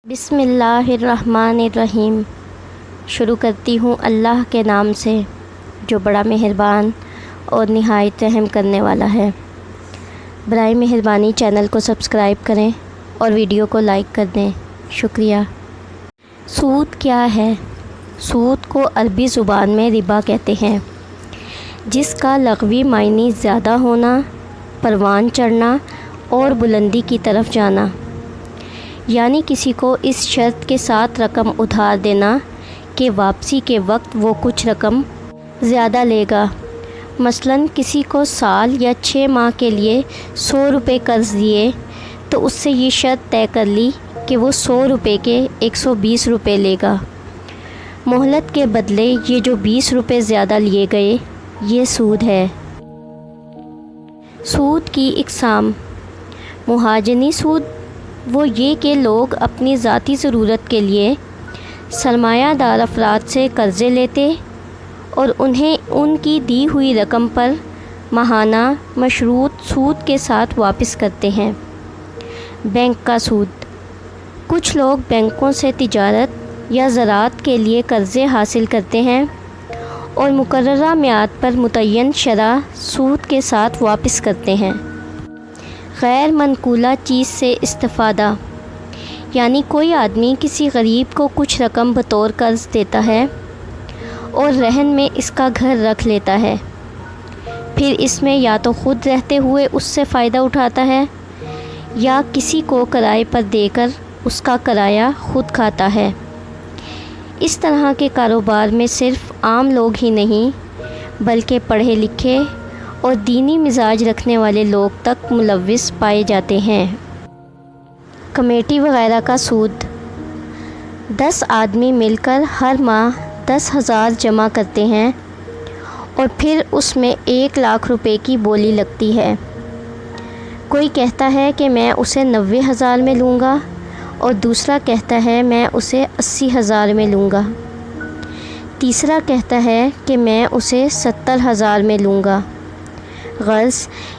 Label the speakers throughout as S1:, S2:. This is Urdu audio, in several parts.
S1: بسم اللہ الرحمن الرحیم۔ شروع کرتی ہوں اللہ کے نام سے جو بڑا مہربان اور نہایت رحم کرنے والا ہے۔ برائے مہربانی چینل کو سبسکرائب کریں اور ویڈیو کو لائک کر دیں، شکریہ۔ سود کیا ہے؟ سود کو عربی زبان میں ربا کہتے ہیں، جس کا لغوی معنی زیادہ ہونا، پروان چڑھنا اور بلندی کی طرف جانا، یعنی کسی کو اس شرط کے ساتھ رقم ادھار دینا کہ واپسی کے وقت وہ کچھ رقم زیادہ لے گا۔ مثلاً کسی کو سال یا 6 ماہ کے لیے 100 روپے قرض دیے تو اس سے یہ شرط طے کر لی کہ وہ 100 روپے کے 120 روپے لے گا۔ مہلت کے بدلے یہ جو 20 روپے زیادہ لیے گئے، یہ سود ہے۔ سود کی اقسام: مہاجنی سود وہ یہ کہ لوگ اپنی ذاتی ضرورت کے لیے سرمایہ دار افراد سے قرضے لیتے اور انہیں ان کی دی ہوئی رقم پر ماہانہ مشروط سود کے ساتھ واپس کرتے ہیں۔ بینک کا سود: کچھ لوگ بینکوں سے تجارت یا زراعت کے لیے قرضے حاصل کرتے ہیں اور مقررہ میعاد پر متعین شرح سود کے ساتھ واپس کرتے ہیں۔ غیر منقولہ چیز سے استفادہ: یعنی کوئی آدمی کسی غریب کو کچھ رقم بطور قرض دیتا ہے اور رہن میں اس کا گھر رکھ لیتا ہے، پھر اس میں یا تو خود رہتے ہوئے اس سے فائدہ اٹھاتا ہے یا کسی کو کرائے پر دے کر اس کا کرایہ خود کھاتا ہے۔ اس طرح کے کاروبار میں صرف عام لوگ ہی نہیں بلکہ پڑھے لکھے اور دینی مزاج رکھنے والے لوگ تک ملوث پائے جاتے ہیں۔ کمیٹی وغیرہ کا سود: 10 آدمی مل کر ہر ماہ 10,000 جمع کرتے ہیں اور پھر اس میں 1 لاکھ روپے کی بولی لگتی ہے۔ کوئی کہتا ہے کہ میں اسے 90,000 میں لوں گا اور دوسرا کہتا ہے میں اسے 80,000 میں لوں گا۔ تیسرا کہتا ہے کہ میں اسے 70,000 میں لوں گا۔ غرض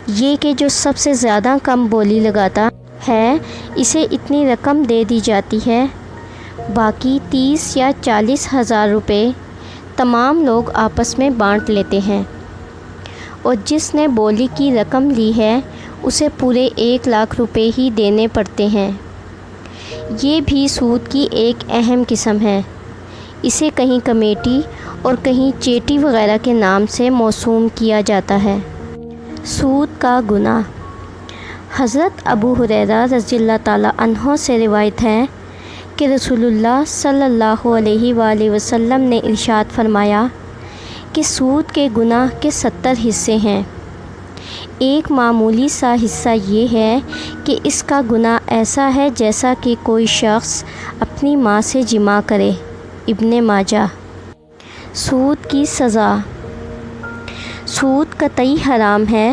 S1: یہ کہ جو سب سے زیادہ کم بولی لگاتا ہے اسے اتنی رقم دے دی جاتی ہے، باقی 30 یا 40,000 روپے تمام لوگ آپس میں بانٹ لیتے ہیں اور جس نے بولی کی رقم لی ہے اسے پورے 1 لاکھ روپے ہی دینے پڑتے ہیں۔ یہ بھی سود کی ایک اہم قسم ہے۔ اسے کہیں کمیٹی اور کہیں چیٹی وغیرہ کے نام سے موسوم کیا جاتا ہے۔ سود کا گناہ: حضرت ابو ہریرہ رضی اللہ تعالیٰ عنہ سے روایت ہے کہ رسول اللہ صلی اللہ علیہ وآلہ وسلم نے ارشاد فرمایا کہ سود کے گناہ کے 70 حصے ہیں۔ ایک معمولی سا حصہ یہ ہے کہ اس کا گناہ ایسا ہے جیسا کہ کوئی شخص اپنی ماں سے جماع کرے۔ ابن ماجہ۔ سود کی سزا: سود قطعی حرام ہے،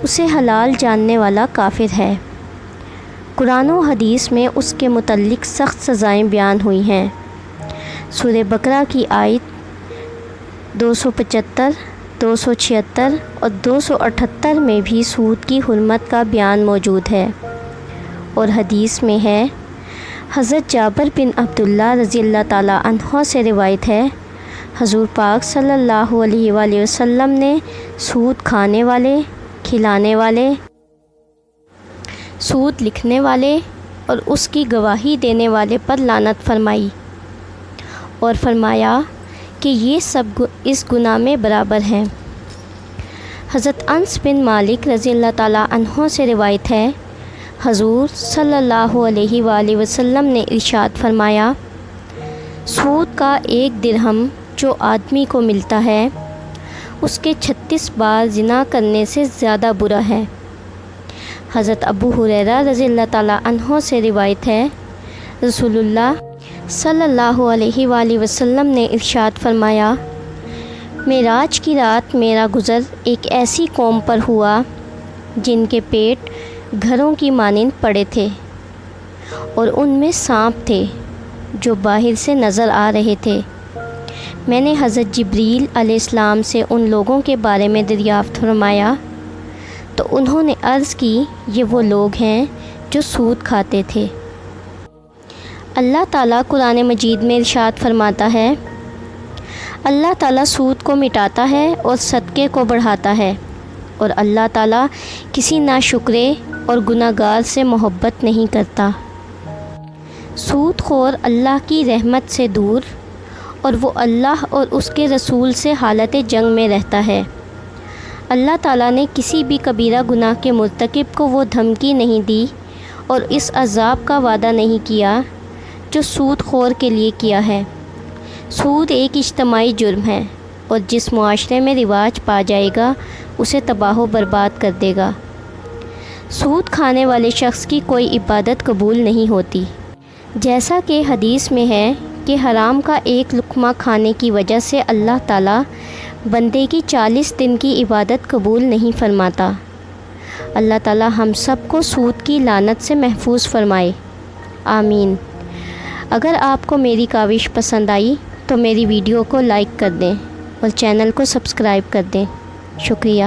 S1: اسے حلال جاننے والا کافر ہے۔ قرآن و حدیث میں اس کے متعلق سخت سزائیں بیان ہوئی ہیں۔ سورہ بقرہ کی آیت 275، 276 اور 278 میں بھی سود کی حرمت کا بیان موجود ہے، اور حدیث میں ہے، حضرت جابر بن عبداللہ رضی اللہ تعالیٰ عنہ سے روایت ہے، حضور پاک صلی اللہ علیہ وآلہ وسلم نے سود کھانے والے، کھلانے والے، سود لکھنے والے اور اس کی گواہی دینے والے پر لعنت فرمائی اور فرمایا کہ یہ سب اس گناہ میں برابر ہیں۔ حضرت انس بن مالک رضی اللہ تعالیٰ عنہ سے روایت ہے، حضور صلی اللہ علیہ وآلہ وسلم نے ارشاد فرمایا، سود کا 1 درہم جو آدمی کو ملتا ہے اس کے 36 بار زنا کرنے سے زیادہ برا ہے۔ حضرت ابو ہریرہ رضی اللہ تعالیٰ عنہ سے روایت ہے، رسول اللہ صلی اللہ علیہ وآلہ وسلم نے ارشاد فرمایا، معراج کی رات میرا گزر ایک ایسی قوم پر ہوا جن کے پیٹ گھروں کی مانند پڑے تھے اور ان میں سانپ تھے جو باہر سے نظر آ رہے تھے۔ میں نے حضرت جبریل علیہ السلام سے ان لوگوں کے بارے میں دریافت فرمایا تو انہوں نے عرض کی، یہ وہ لوگ ہیں جو سود کھاتے تھے۔ اللہ تعالیٰ قرآن مجید میں ارشاد فرماتا ہے، اللہ تعالیٰ سود کو مٹاتا ہے اور صدقے کو بڑھاتا ہے، اور اللہ تعالیٰ کسی ناشکرے اور گناہ گار سے محبت نہیں کرتا۔ سود خور اللہ کی رحمت سے دور اور وہ اللہ اور اس کے رسول سے حالت جنگ میں رہتا ہے۔ اللہ تعالیٰ نے کسی بھی کبیرہ گناہ کے مرتکب کو وہ دھمکی نہیں دی اور اس عذاب کا وعدہ نہیں کیا جو سود خور کے لیے کیا ہے۔ سود ایک اجتماعی جرم ہے اور جس معاشرے میں رواج پا جائے گا اسے تباہ و برباد کر دے گا۔ سود کھانے والے شخص کی کوئی عبادت قبول نہیں ہوتی، جیسا کہ حدیث میں ہے کہ حرام کا ایک لقمہ کھانے کی وجہ سے اللہ تعالیٰ بندے کی 40 دن کی عبادت قبول نہیں فرماتا۔ اللہ تعالیٰ ہم سب کو سود کی لعنت سے محفوظ فرمائے، آمین۔ اگر آپ کو میری کاوش پسند آئی تو میری ویڈیو کو لائک کر دیں اور چینل کو سبسکرائب کر دیں۔ شکریہ۔